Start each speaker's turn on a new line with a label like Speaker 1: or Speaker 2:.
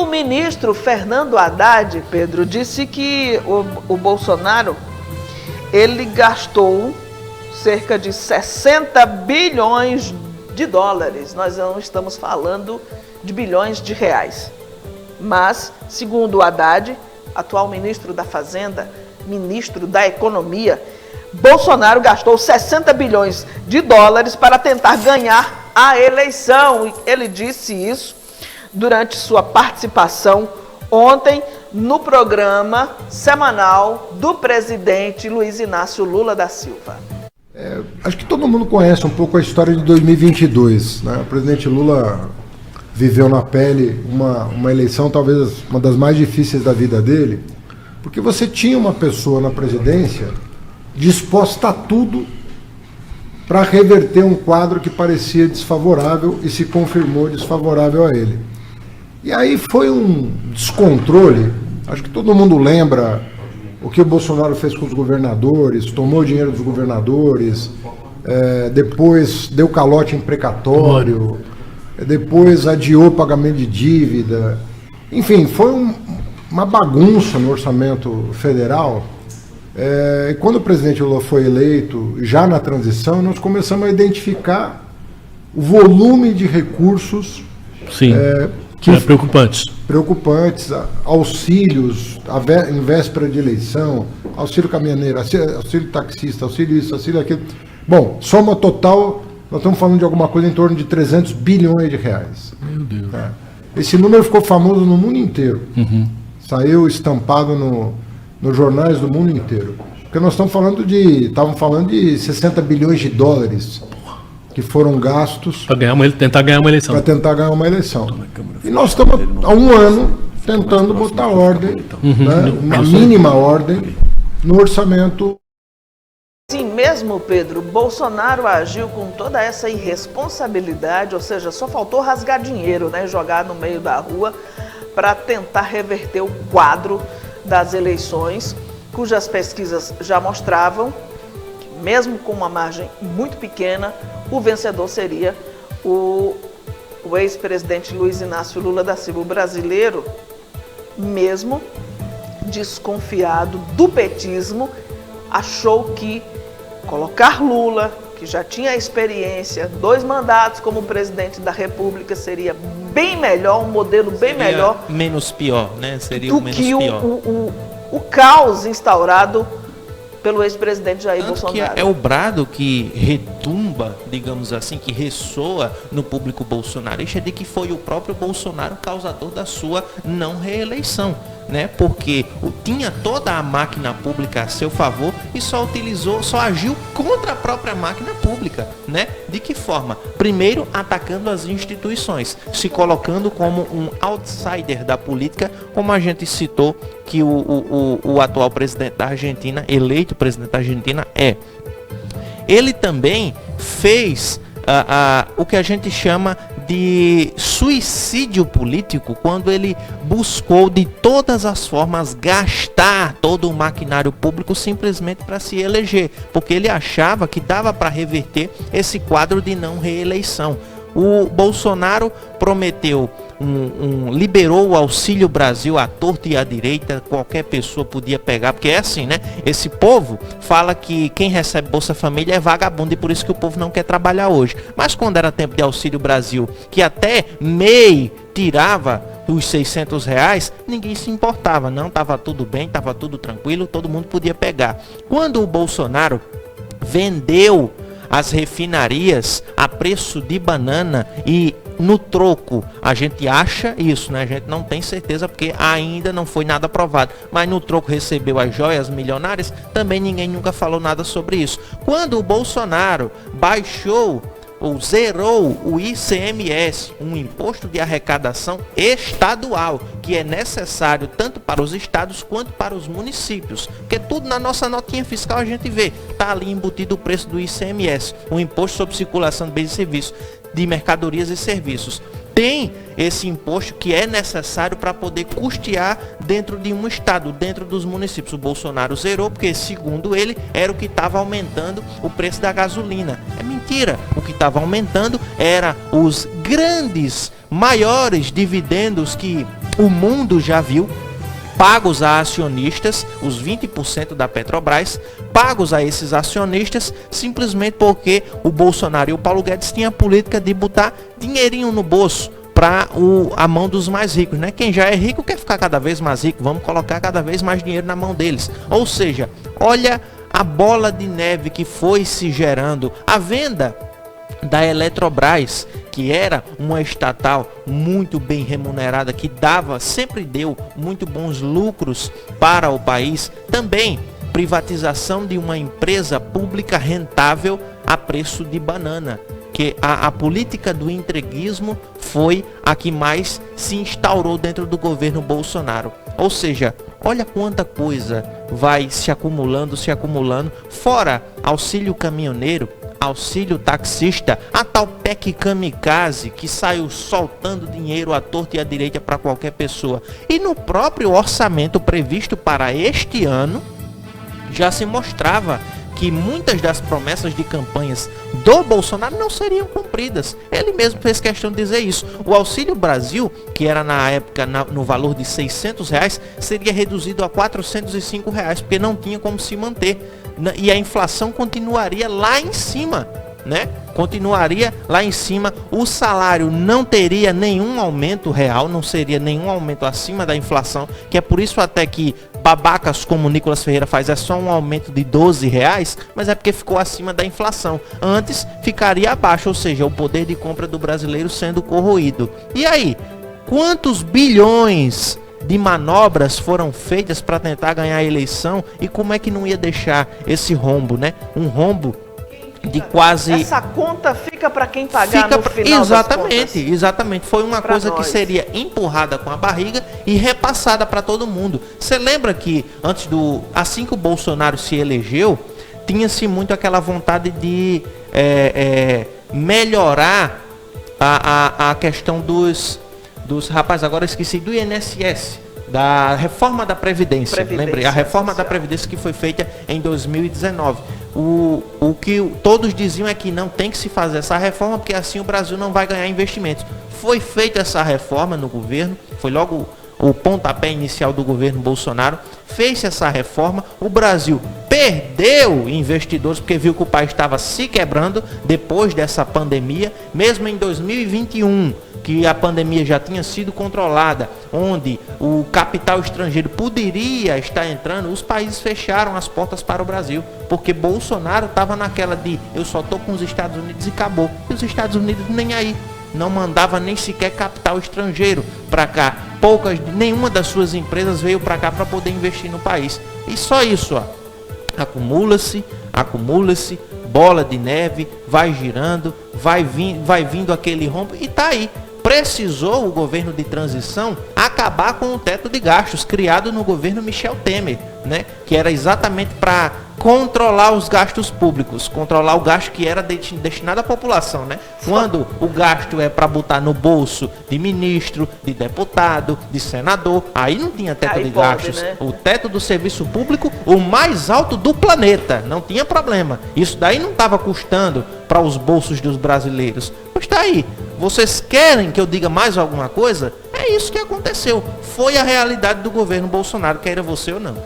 Speaker 1: o ministro Fernando Haddad, Pedro, disse que o Bolsonaro, ele gastou cerca de 60 bilhões de dólares. Nós não estamos falando de bilhões de reais. Mas, segundo o Haddad, atual ministro da Fazenda, ministro da Economia, Bolsonaro gastou 60 bilhões de dólares para tentar ganhar a eleição. Ele disse isso durante sua participação ontem no programa semanal do presidente Luiz Inácio Lula da Silva.
Speaker 2: Acho que todo mundo conhece um pouco a história de 2022, né? O presidente Lula viveu na pele uma eleição talvez uma das mais difíceis da vida dele, porque você tinha uma pessoa na presidência disposta a tudo para reverter um quadro que parecia desfavorável e se confirmou desfavorável a ele. E aí foi um descontrole. Acho que todo mundo lembra o que o Bolsonaro fez com os governadores, tomou o dinheiro dos governadores, depois deu calote em precatório, depois adiou o pagamento de dívida. Enfim, foi uma bagunça no orçamento federal. E quando o presidente Lula foi eleito, já na transição, nós começamos a identificar o volume de recursos preocupantes, auxílios em véspera de eleição, auxílio caminhoneiro, auxílio taxista, auxílio isso, auxílio aquilo. Bom, soma total, nós estamos falando de alguma coisa em torno de 300 bilhões de reais.
Speaker 3: Meu Deus.
Speaker 2: Esse número ficou famoso no mundo inteiro. Saiu estampado nos jornais do mundo inteiro. Porque nós estavam falando de 60 bilhões de dólares que foram gastos
Speaker 3: para tentar ganhar uma eleição.
Speaker 2: E nós estamos há um ano tentando botar ordem, uma mínima ordem, no orçamento.
Speaker 1: Sim mesmo, Pedro, Bolsonaro agiu com toda essa irresponsabilidade, ou seja, só faltou rasgar dinheiro, né, jogar no meio da rua para tentar reverter o quadro das eleições, cujas pesquisas já mostravam que, mesmo com uma margem muito pequena, o vencedor seria o ex-presidente Luiz Inácio Lula da Silva. O brasileiro, mesmo desconfiado do petismo, achou que colocar Lula, que já tinha experiência, 2 mandatos como presidente da República, seria bem melhor, um modelo bem melhor.
Speaker 4: Menos pior, né? Seria
Speaker 1: do
Speaker 4: menos
Speaker 1: que
Speaker 4: pior.
Speaker 1: O caos instaurado pelo ex-presidente Jair Bolsonaro.
Speaker 4: Que é o brado que retumba, digamos assim, que ressoa no público bolsonarista de que foi o próprio Bolsonaro causador da sua não reeleição, né? Porque tinha toda a máquina pública a seu favor e só agiu contra a própria máquina pública, né? De que forma? Primeiro, atacando as instituições, se colocando como um outsider da política, como a gente citou que o atual presidente da Argentina, eleito presidente da Argentina, é. Ele também fez o que a gente chama de suicídio político, quando ele buscou de todas as formas gastar todo o maquinário público simplesmente para se eleger, porque ele achava que dava para reverter esse quadro de não reeleição. O Bolsonaro prometeu liberou o Auxílio Brasil à torta e à direita, qualquer pessoa podia pegar, porque é assim, né? Esse povo fala que quem recebe Bolsa Família é vagabundo e por isso que o povo não quer trabalhar hoje. Mas quando era tempo de Auxílio Brasil, que até MEI tirava os R$600, ninguém se importava, não, estava tudo bem, estava tudo tranquilo, todo mundo podia pegar. Quando o Bolsonaro vendeu as refinarias a preço de banana e no troco, a gente acha isso, né? A gente não tem certeza porque ainda não foi nada provado, mas no troco recebeu as joias milionárias, também ninguém nunca falou nada sobre isso. Quando o Bolsonaro baixou ou zerou o ICMS, um imposto de arrecadação estadual, que é necessário tanto para os estados quanto para os municípios, porque tudo na nossa notinha fiscal a gente vê, tá ali embutido o preço do ICMS, o imposto sobre circulação de bens e serviços, de mercadorias e serviços. Tem esse imposto que é necessário para poder custear dentro de um estado, dentro dos municípios. O Bolsonaro zerou porque, segundo ele, era o que estava aumentando o preço da gasolina. É mentira. mentira. O que estava aumentando era os grandes, maiores dividendos que o mundo já viu, pagos a acionistas, os 20% da Petrobras, pagos a esses acionistas, simplesmente porque o Bolsonaro e o Paulo Guedes tinham a política de botar dinheirinho no bolso para a mão dos mais ricos, né? Quem já é rico quer ficar cada vez mais rico, vamos colocar cada vez mais dinheiro na mão deles. Ou seja, olha a bola de neve que foi se gerando. A venda da Eletrobras, que era uma estatal muito bem remunerada, que sempre deu muito bons lucros para o país. Também privatização de uma empresa pública rentável a preço de banana, que a política do entreguismo foi a que mais se instaurou dentro do governo Bolsonaro. Ou seja, olha quanta coisa vai se acumulando, fora auxílio caminhoneiro, auxílio taxista, a tal PEC kamikaze que saiu soltando dinheiro à torta e à direita para qualquer pessoa. E no próprio orçamento previsto para este ano, já se mostrava que muitas das promessas de campanhas do Bolsonaro não seriam cumpridas. Ele mesmo fez questão de dizer isso. O Auxílio Brasil, que era na época no valor de R$600, seria reduzido a R$405, porque não tinha como se manter. E a inflação continuaria lá em cima, né? Continuaria lá em cima, o salário não teria nenhum aumento real, não seria nenhum aumento acima da inflação, que é por isso até que babacas como o Nicolas Ferreira faz, é só um aumento de R$12, mas é porque ficou acima da inflação. Antes ficaria abaixo, ou seja, o poder de compra do brasileiro sendo corroído. E aí, quantos bilhões de manobras foram feitas para tentar ganhar a eleição, e como é que não ia deixar esse rombo, né? Um rombo de quase...
Speaker 1: Essa conta fica para quem pagar no final
Speaker 4: Exatamente. Foi uma coisa que seria empurrada com a barriga e repassada para todo mundo. Você lembra que assim que o Bolsonaro se elegeu, tinha-se muito aquela vontade de melhorar a questão dos rapaz, agora eu esqueci, do INSS, da reforma da Previdência. Lembrei, a reforma da Previdência que foi feita em 2019. O que todos diziam é que não tem que se fazer essa reforma, porque assim o Brasil não vai ganhar investimentos. Foi feita essa reforma no governo, foi logo o pontapé inicial do governo Bolsonaro, fez essa reforma, o Brasil perdeu investidores, porque viu que o país estava se quebrando depois dessa pandemia, mesmo em 2021, que a pandemia já tinha sido controlada, onde o capital estrangeiro poderia estar entrando, os países fecharam as portas para o Brasil, porque Bolsonaro estava naquela de eu só estou com os Estados Unidos e acabou. E os Estados Unidos nem aí, não mandava nem sequer capital estrangeiro para cá. Nenhuma das suas empresas veio para cá para poder investir no país. E só isso, ó, acumula-se, bola de neve, vai girando, vai vindo aquele rombo e tá aí. Precisou o governo de transição acabar com o teto de gastos criado no governo Michel Temer, né? Que era exatamente para controlar os gastos públicos, controlar o gasto que era destinado à população, né? Quando o gasto é para botar no bolso de ministro, de deputado, de senador, aí não tinha teto de gastos. Né? O teto do serviço público, o mais alto do planeta, não tinha problema. Isso daí não estava custando para os bolsos dos brasileiros. Pois está aí. Vocês querem que eu diga mais alguma coisa? É isso que aconteceu. Foi a realidade do governo Bolsonaro, queira você ou não.